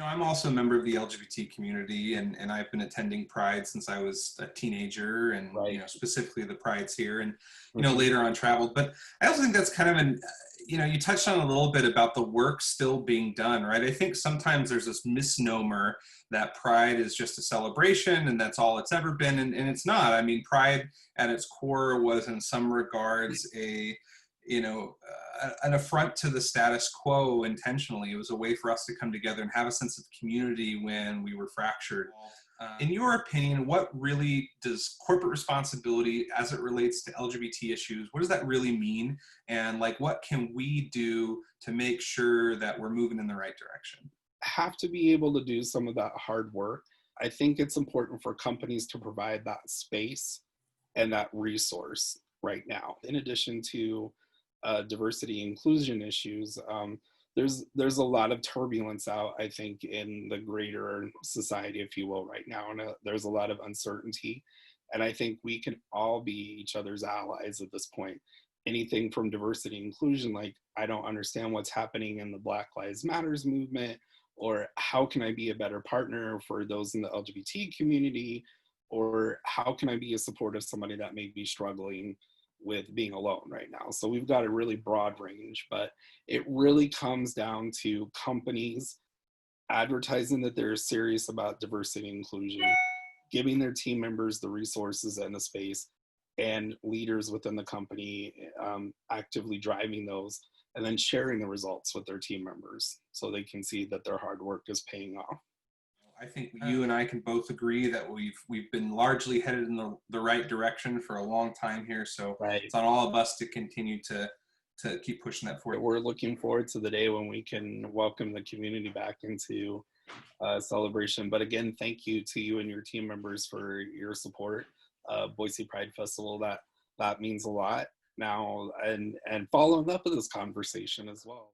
I'm also a member of the LGBT community, and I've been attending Pride since I was a teenager, and Right. specifically the Prides here, and Hmm. later on traveled. But I also think that's kind of you touched on a little bit about the work still being done, right? I think sometimes there's this misnomer that Pride is just a celebration and that's all it's ever been, and it's not. I mean, Pride at its core was in some regards an affront to the status quo intentionally. It was a way for us to come together and have a sense of community when we were fractured. In your opinion, what really does corporate responsibility as it relates to LGBT issues, what does that really mean? And like, what can we do to make sure that we're moving in the right direction? Have to be able to do some of that hard work. I think it's important for companies to provide that space and that resource right now. In addition to diversity inclusion issues, there's a lot of turbulence out, I think, in the greater society, if you will, right now, and there's a lot of uncertainty. And I think we can all be each other's allies at this point. Anything from diversity inclusion, like I don't understand what's happening in the Black Lives Matters movement, or how can I be a better partner for those in the LGBT community, or how can I be a support of somebody that may be struggling with being alone right now. So we've got a really broad range, but it really comes down to companies advertising that they're serious about diversity and inclusion, giving their team members the resources and the space, and leaders within the company actively driving those, and then sharing the results with their team members so they can see that their hard work is paying off. I think you and I can both agree that we've been largely headed in the right direction for a long time here. So Right. it's on all of us to continue to keep pushing that forward. We're looking forward to the day when we can welcome the community back into celebration. But again, thank you to you and your team members for your support. Boise Pride Festival, that means a lot now, and following up with this conversation as well.